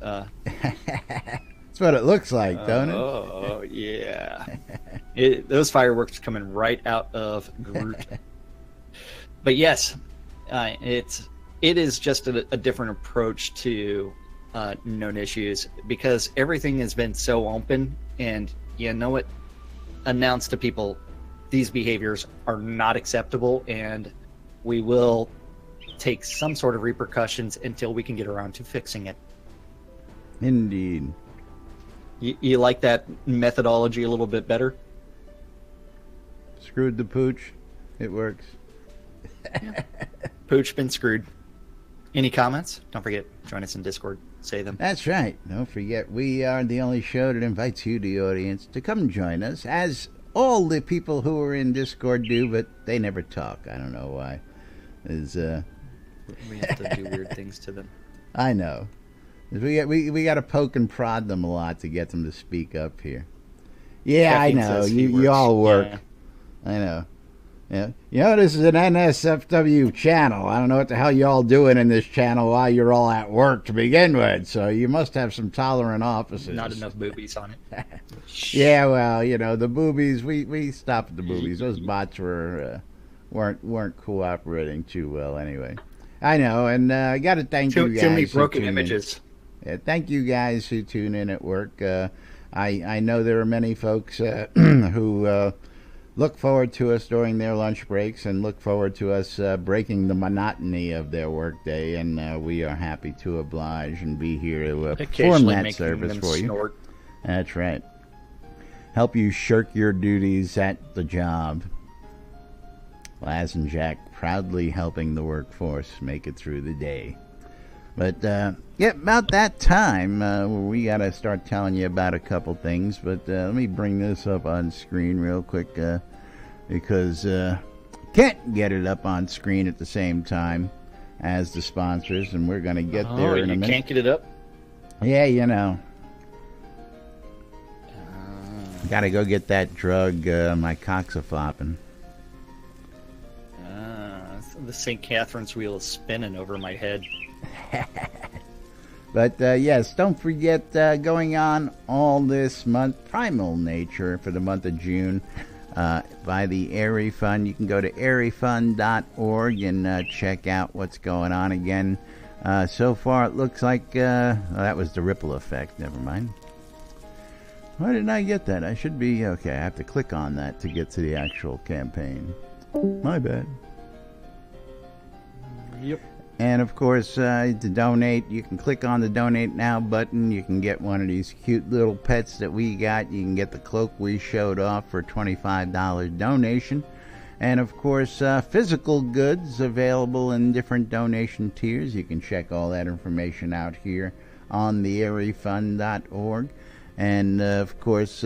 That's what it looks like, don't it? Oh, yeah. Those fireworks coming right out of Groot. But yes, it is just a different approach to known issues because everything has been so open, and you know what? Announce to people these behaviors are not acceptable, and we will take some sort of repercussions until we can get around to fixing it. Indeed. You like that methodology a little bit better? Screwed the pooch. It works. Pooch been screwed. Any comments? Don't forget, join us in Discord. Say them. That's right. Don't forget, we are the only show that invites you, the audience, to come join us, as all the people who are in Discord do, but they never talk. I don't know why. We have to do weird things to them. I know. We got to poke and prod them a lot to get them to speak up here. Yeah, I know. You all work. Yeah. I know. Yeah. You know, this is an NSFW channel. I don't know what the hell you all doing in this channel while you're all at work to begin with. So you must have some tolerant officers. Not enough boobies on it. Yeah, well, you know, the boobies, we stopped at the boobies. Those bots weren't cooperating too well anyway. I know, and I got to thank you guys. Too many broken images. Yeah, thank you guys who tune in at work. I know there are many folks who look forward to us during their lunch breaks and look forward to us breaking the monotony of their workday, and we are happy to oblige and be here to perform that service for you. That's right. Help you shirk your duties at the job. Laz and Jack proudly helping the workforce make it through the day. But yeah, about that time, we got to start telling you about a couple things. But let me bring this up on screen real quick because can't get it up on screen at the same time as the sponsors, and we're going to get there in a minute. You can't get it up? Yeah, you know. Got to go get that drug. My cock's a flopping. The St. Catherine's wheel is spinning over my head. But yes, don't forget going on all this month, Primal Nature for the month of June by the Airy Fund. You can go to airyfund.org and check out what's going on again. So far it looks like that was the ripple effect. Never mind. Why didn't I get that? I should be okay. I have to click on that to get to the actual campaign. My bad. Yep. And of course, to donate, you can click on the Donate Now button. You can get one of these cute little pets that we got. You can get the cloak we showed off for $25 donation. And of course, physical goods available in different donation tiers. You can check all that information out here on the airyfund.org. And of course,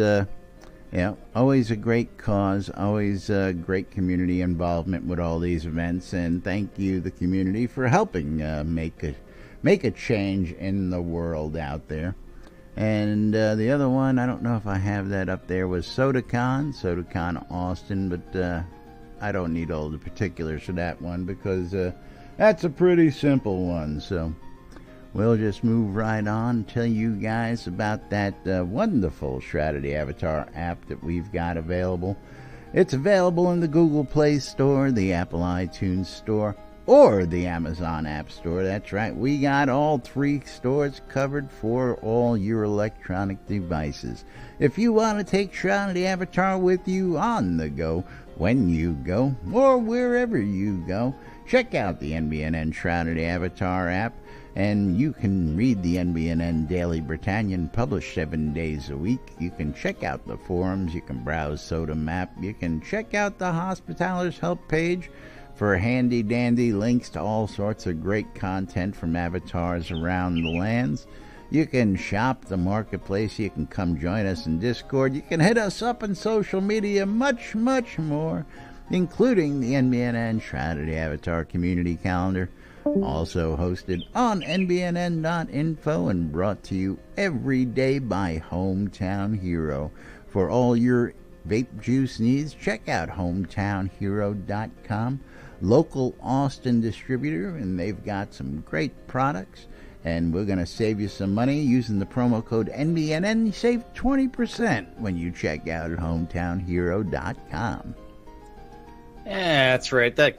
yeah, always a great cause, always great community involvement with all these events, and thank you, the community, for helping make a change in the world out there. And the other one, I don't know if I have that up there, was SodaCon Austin, but I don't need all the particulars for that one because that's a pretty simple one. So we'll just move right on and tell you guys about that wonderful Shroud of the Avatar app that we've got available. It's available in the Google Play Store, the Apple iTunes Store, or the Amazon App Store. That's right, we got all three stores covered for all your electronic devices. If you want to take Shroud of the Avatar with you on the go, when you go, or wherever you go, check out the NBNN Shroud of the Avatar app. And you can read the NBNN Daily Britannian, published 7 days a week. You can check out the forums. You can browse Soda Map. You can check out the Hospitalers Help page for handy-dandy links to all sorts of great content from avatars around the lands. You can shop the marketplace. You can come join us in Discord. You can hit us up on social media, much, much more, including the NBNN Shroud of the Avatar community calendar. Also hosted on NBNN.info and brought to you every day by Hometown Hero. For all your vape juice needs, check out hometownhero.com. Local Austin distributor, and they've got some great products. And we're going to save you some money using the promo code NBNN. You save 20% when you check out at hometownhero.com. Yeah, that's right. That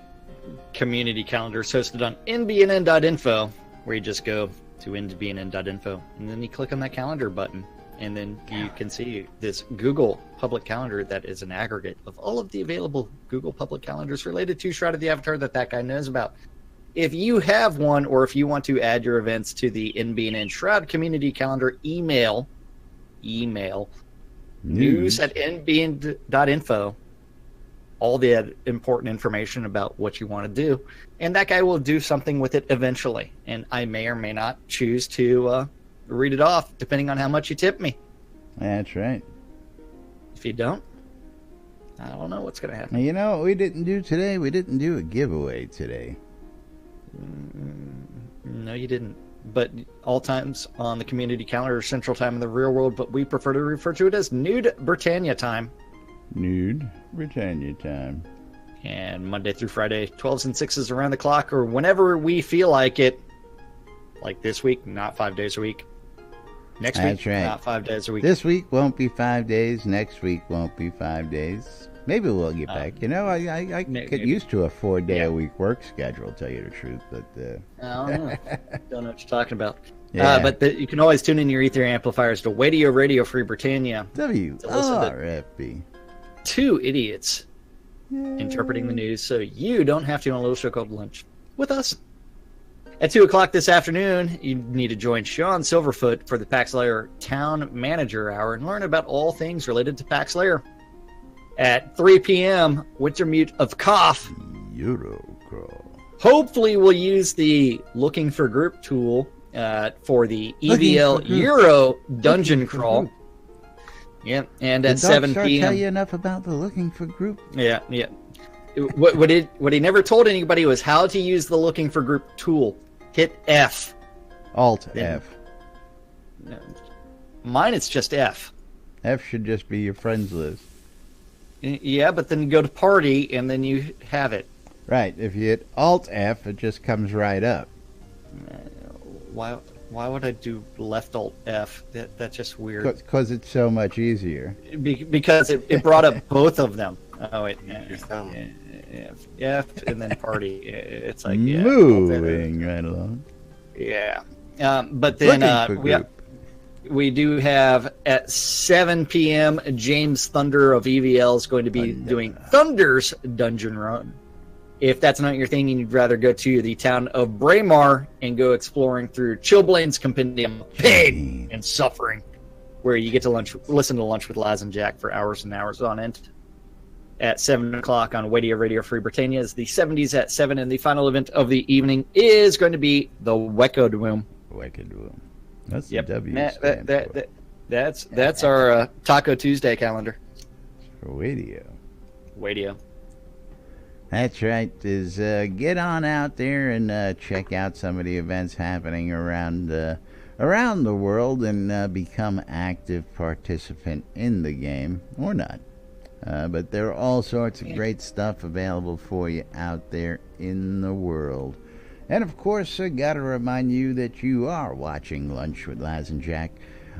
community calendar is hosted on NBNN.info, where you just go to NBNN.info, and then you click on that calendar button, and then you can see this Google public calendar that is an aggregate of all of the available Google public calendars related to Shroud of the Avatar that guy knows about. If you have one, or if you want to add your events to the NBNN Shroud community calendar, email news@nbn.info all the important information about what you want to do, and that guy will do something with it eventually, and I may or may not choose to read it off depending on how much you tip me. That's right. If you don't, I don't know what's going to happen. Now, you know what we didn't do today? We didn't do a giveaway today. No, you didn't. But all times on the community calendar, Central Time in the real world, but we prefer to refer to it as Nude Britannia time. Nude Britannia time. And Monday through Friday, 12s and 6s around the clock, or whenever we feel like it. Like this week, not 5 days a week. Next week, right. Not 5 days a week. This week won't be 5 days. Next week won't be 5 days. Maybe we'll get back. You know, I get used to a 4-day-a-week work schedule, to tell you the truth. But I don't know. Don't know what you're talking about. Yeah. But you can always tune in your Ether amplifiers to Radio Free Britannia. WRFB. Two idiots interpreting the news, so you don't have to on a little show called Lunch with us. At 2 o'clock this afternoon, you need to join Sean Silverfoot for the Pax Lair Town Manager Hour and learn about all things related to Pax Lair. At 3 p.m., Wintermute of Cough. Eurocrawl. hopefully we'll use the looking for group tool for the EVL Euro dungeon crawl. Yeah, and at 7 p.m. tell you enough about the looking for group? Yeah. What he never told anybody was how to use the looking for group tool. Hit F. Alt F. Mine, it's just F. F should just be your friends list. Yeah, but then you go to party and then you have it. Right. If you hit Alt F, it just comes right up. Why would I do left Alt F? That's just weird. Because it's so much easier. Because it brought up both of them. Oh wait, F and then party. It's like moving right along. Yeah, but then we do have at 7 p.m. James Thunder of EVL is going to be doing Thunder's Dungeon Run. If that's not your thing and you'd rather go to the town of Braemar and go exploring through Chillblain's Compendium of Pain and Suffering, where you get to listen to Lunch with Laz and Jack for hours and hours on end. At 7 o'clock on Radio Free Britannia is the 70s at 7, and the final event of the evening is going to be the Wecco Room. That's the W. That's our Taco Tuesday calendar. For Radio. That's right. Is get on out there and check out some of the events happening around the world and become active participant in the game or not. But there are all sorts of great stuff available for you out there in the world. And of course, got to remind you that you are watching Lunch with Laz and Jack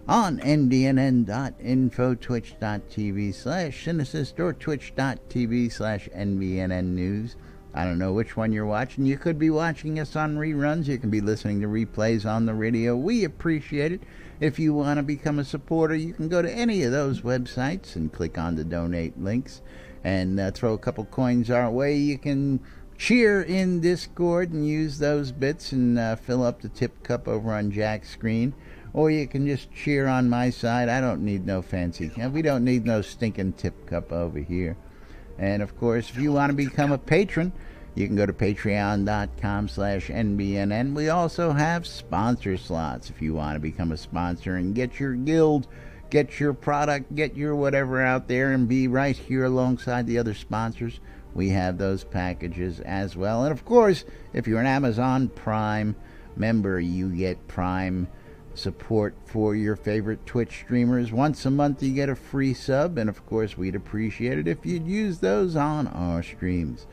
on NBNN.info, twitch.tv/Cinesist, or twitch.tv/NBNN News. I don't know which one you're watching. You could be watching us on reruns. You can be listening to replays on the radio. We appreciate it. If you want to become a supporter, you can go to any of those websites and click on the donate links and throw a couple coins our way. You can cheer in Discord and use those bits and fill up the tip cup over on Jack's screen. Or you can just cheer on my side. I don't need no fancy. We don't need no stinking tip cup over here. And of course, if you want to become a patron, you can go to patreon.com/NBNN. We also have sponsor slots if you want to become a sponsor and get your guild, get your product, get your whatever out there and be right here alongside the other sponsors. We have those packages as well. And of course, if you're an Amazon Prime member, you get Prime support for your favorite Twitch streamers. Once a month you get a free sub, and of course we'd appreciate it if you'd use those on our streams.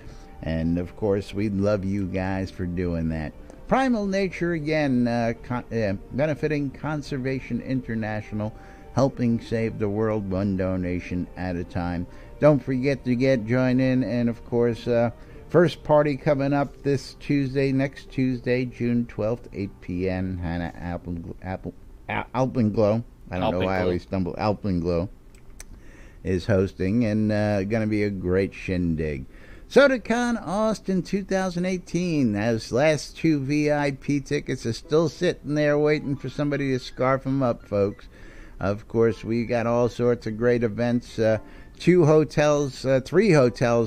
And of course we'd love you guys for doing that. Primal Nature again, benefiting Conservation International, helping save the world one donation at a time. Don't forget to join in, and of course first party coming up this Tuesday, next Tuesday, June 12th, 8 p.m. Hannah Alpenglow. I don't know why I always stumble. Alpenglow is hosting, and going to be a great shindig. SodaCon Austin 2018. Those last 2 VIP tickets are still sitting there waiting for somebody to scarf them up, folks. Of course, we got all sorts of great events. 3 hotels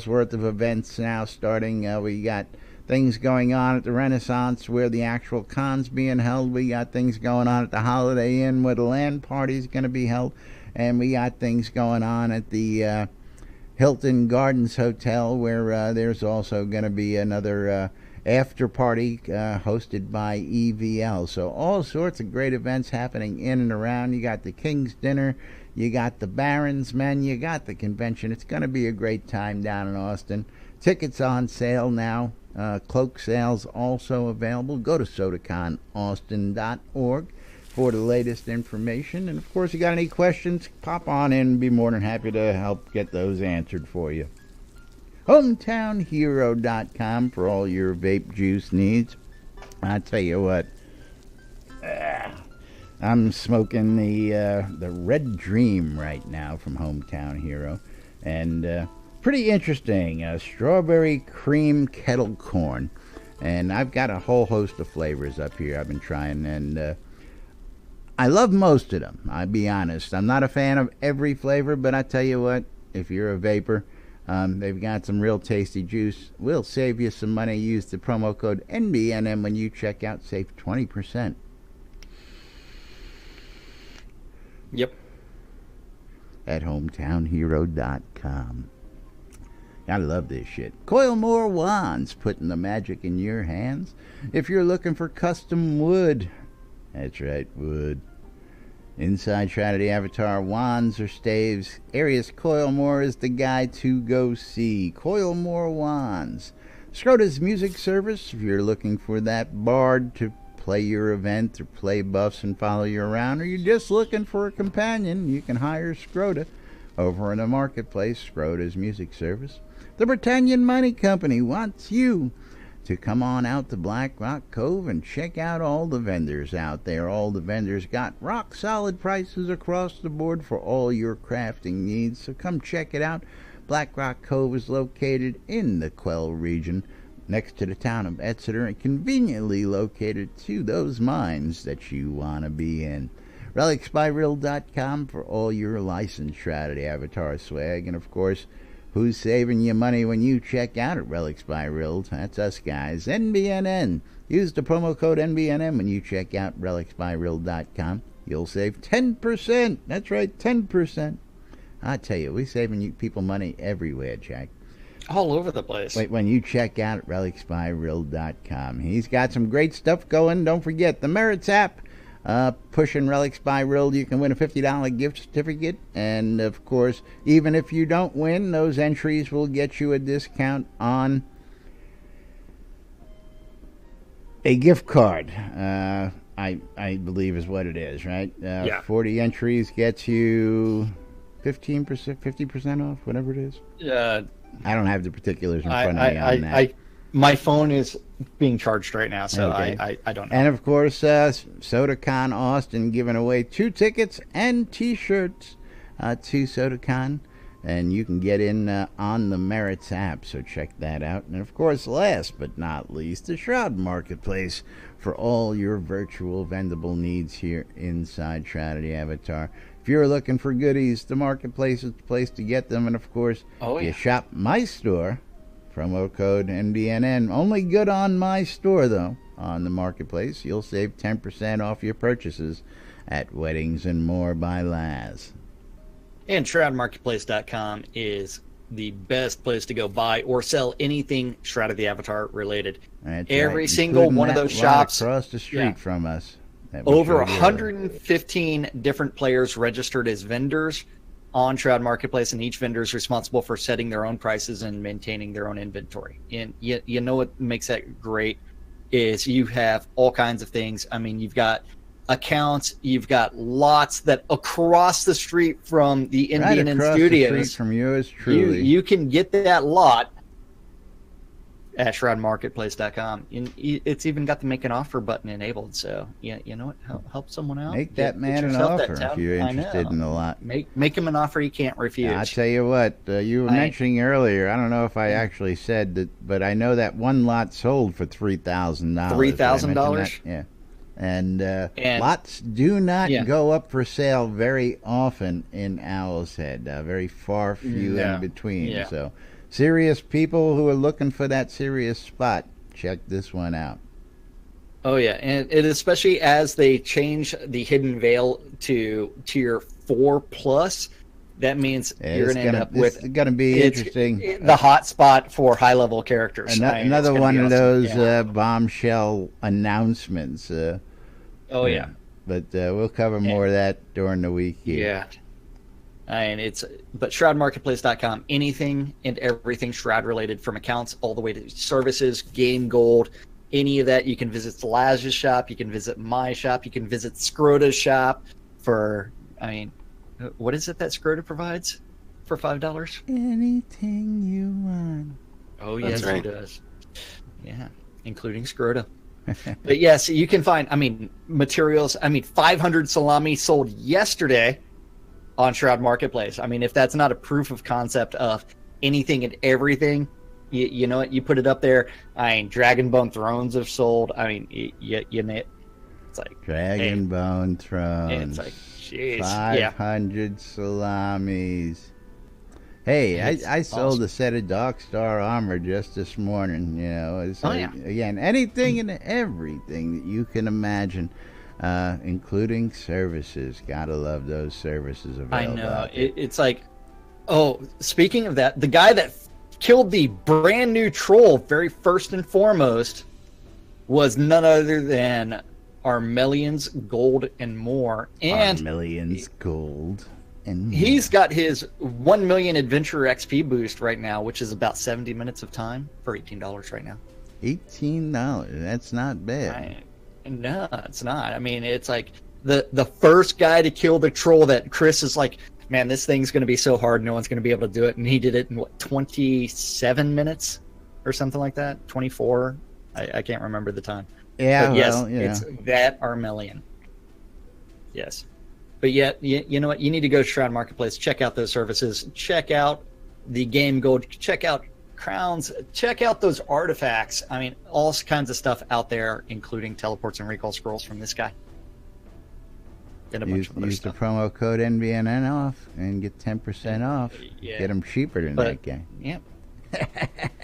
worth of events now starting. We got things going on at the Renaissance where the actual con's being held. We got things going on at the Holiday Inn where the LAN party is going to be held. And we got things going on at the Hilton Gardens Hotel where there's also going to be another after party hosted by EVL. So all sorts of great events happening in and around. You got the King's Dinner. You got the Barons, man. You got the convention. It's going to be a great time down in Austin. Tickets on sale now. Cloak sales also available. Go to SodaConAustin.org for the latest information. And, of course, you got any questions, pop on in and be more than happy to help get those answered for you. HometownHero.com for all your vape juice needs. I tell you what. I'm smoking the Red Dream right now from Hometown Hero, and pretty interesting. Strawberry cream kettle corn, and I've got a whole host of flavors up here I've been trying, and I love most of them. I'll be honest. I'm not a fan of every flavor, but I tell you what, if you're a vapor, They've got some real tasty juice. We'll save you some money. Use the promo code NBNN when you check out. Save 20%. Yep. At hometownhero.com. I love this shit. Coil more wands, putting the magic in your hands. If you're looking for custom wood, that's right, wood. Inside Shroud Avatar, wands or staves, Arius Coilmore is the guy to go see. Coilmore Wands. Scrota's music service, if you're looking for that bard to play your event or play buffs and follow you around, or you're just looking for a companion, you can hire Scrota over in the marketplace. Scrota's music service. The Britannian Money Company wants you to come on out to Black Rock Cove and check out all the vendors out there. All the vendors got rock solid prices across the board for all your crafting needs, so come check it out. Black Rock Cove is located in the Quell region, next to the town of Exeter, and conveniently located to those mines that you want to be in. RelicsByReal.com for all your licensed Shroud Avatar swag, and of course, who's saving you money when you check out at Relics by Real? That's us guys. NBNN. Use the promo code NBNN when you check out relicsbyreal.com. You'll save 10%. That's right, 10%. I tell you, we're saving you people money everywhere, Jack. All over the place. Wait, when you check out relicsbyreal.com. He's got some great stuff going. Don't forget the Merits app. Pushing Relics by Real, you can win a $50 gift certificate, and of course, even if you don't win, those entries will get you a discount on a gift card. I believe is what it is, right? Yeah. 40 entries gets you 15%, 50% off, whatever it is. I don't have the particulars in front of me on that. My phone is being charged right now, so okay. I don't know. And of course, SodaCon Austin giving away 2 tickets and T-shirts to SodaCon, and you can get in on the Merits app, so check that out. And of course, last but not least, the Shroud Marketplace for all your virtual vendable needs here inside Shroud Avatar. If you're looking for goodies, the Marketplace is the place to get them, and of course, you shop my store. Promo code NBNN. Only good on my store, though. On the Marketplace, you'll save 10% off your purchases at Weddings and More by Laz. And ShroudMarketplace.com is the best place to go buy or sell anything Shroud of the Avatar related. That's Every right. single Including one of those shops. Across the street from us. Over 115 different players registered as vendors on Shroud Marketplace, and each vendor is responsible for setting their own prices and maintaining their own inventory. And you know what makes that great is you have all kinds of things. I mean, you've got accounts, you've got lots that across the street from the NBNN studios. The street from yours truly. You can get that lot at ShroudMarketplace.com. It's even got the make an offer button enabled, so you know what, help someone out. Make that man an offer if you're interested in the lot. Make him an offer he can't refuse. I tell you what, you were mentioning earlier, I don't know if I actually said that, but I know that one lot sold for $3,000. $3,000? Yeah. And lots do not go up for sale very often in Owl's Head. Very far few in between. Yeah. So serious people who are looking for that serious spot, check this one out. Oh yeah, and especially as they change the Hidden Veil to tier 4+, that means you're going to end up with. It's going to be interesting. The hot spot for high level characters. Another one of those bombshell announcements. But we'll cover more of that during the week here. Yeah. But ShroudMarketplace.com, anything and everything Shroud related, from accounts all the way to services, game gold, any of that. You can visit Laz's shop, you can visit my shop, you can visit Scrota's shop for, what is it that Scrota provides for $5? Anything you want. Oh, yes, he does. Yeah, including Scrota. But yes, you can find, materials. 500 salami sold yesterday on Shroud Marketplace. If that's not a proof of concept of anything and everything, you know what? You put it up there. Dragonbone Thrones have sold. It's like Dragonbone Thrones. It's like, jeez. 500 salamis. Hey, I sold a set of Dark Star armor just this morning. You know, it's again, anything and everything that you can imagine, including services. Gotta love those services available. I know. It's like, oh, speaking of that, the guy that killed the brand new troll, very first and foremost, was none other than Armelian's Gold and More. And Armelian's Gold. He's got his 1 million adventure XP boost right now, which is about 70 minutes of time for $18 right now. $18? That's not bad. No, it's not. I mean, it's like the first guy to kill the troll that Chris is like, man, this thing's going to be so hard, no one's going to be able to do it. And he did it in, 27 minutes or something like that? 24? I can't remember the time. Yeah, but yes, it's that Armelian. Yes. But yet, you know what? You need to go to Shroud Marketplace, check out those services, check out the game gold, check out crowns, check out those artifacts. I mean, all kinds of stuff out there, including teleports and recall scrolls from this guy. And a bunch of other stuff. Use the promo code NBNN off and get 10% off. Yeah. Get them cheaper than that guy. Yep.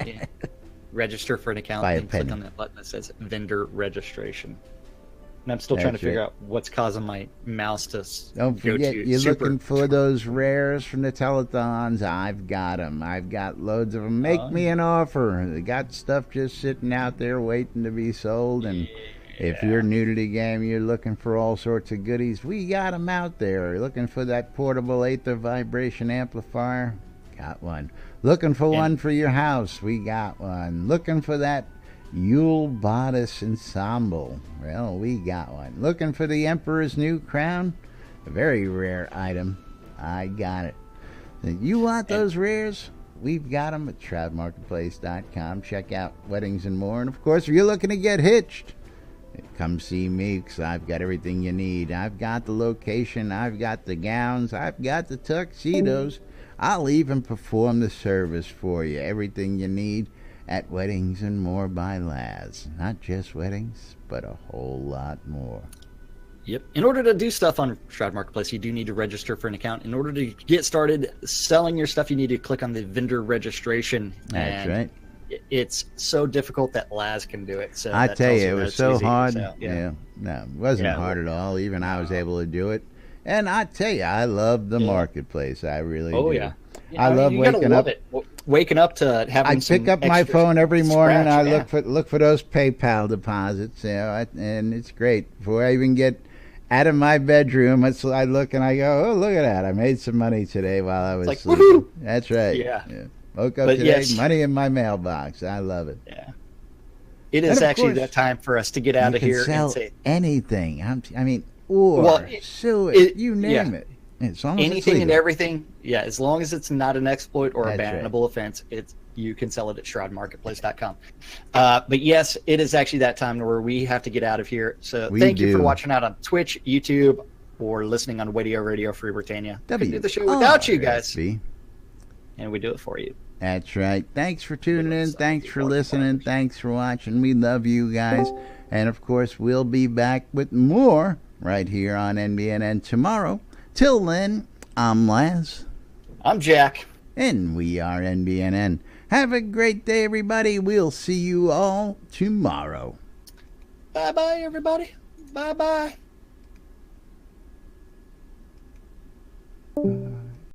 Yeah. Register for an account and click on that button that says vendor registration. And I'm still trying to figure out what's causing my mouse to Don't forget, you're looking for those rares from the telethons. I've got them. I've got loads of them. Make me an offer. They got stuff just sitting out there waiting to be sold. And if you're new to the game, you're looking for all sorts of goodies. We got them out there. You're looking for that portable Aether vibration amplifier? Got one. Looking for one for your house? We got one. Looking for that Yule Bodice Ensemble? Well, we got one. Looking for the Emperor's New Crown? A very rare item. I got it. You want those rares? We've got them at shroudmarketplace.com. Check out Weddings and More. And, of course, if you're looking to get hitched, come see me because I've got everything you need. I've got the location. I've got the gowns. I've got the tuxedos. I'll even perform the service for you. Everything you need at Weddings and More by Laz. Not just weddings, but a whole lot more. Yep. In order to do stuff on Shroud Marketplace, you do need to register for an account. In order to get started selling your stuff, you need to click on the vendor registration. That's right. It's so difficult that Laz can do it. So I tell you, it was so hard. No, it wasn't hard at all. Even I was able to do it. And I tell you, I love the marketplace. I really do. Yeah. I love waking up. Waking up to having. I pick up my phone every morning. And I look for those PayPal deposits. You know, and it's great. Before I even get out of my bedroom, I look and I go, "Oh, look at that! I made some money today while I was sleeping." Woohoo! That's right. Yeah. Woke up today, money in my mailbox. I love it. Yeah. It is actually that time for us to get out of here and say anything. I mean. Suet, you name it. As long as anything and everything, as long as it's not an exploit or a bannable offense, you can sell it at shroudmarketplace.com. But yes, it is actually that time where we have to get out of here. So thank you for watching out on Twitch, YouTube, or listening on Radio Free Britannia. We do the show without you guys, and we do it for you. That's right. Thanks for tuning in. Thanks for listening. Thanks for watching. We love you guys. And, of course, we'll be back with more right here on NBNN tomorrow. Till then, I'm Laz. I'm Jack. And we are NBNN. Have a great day, everybody. We'll see you all tomorrow. Bye-bye, everybody. Bye-bye.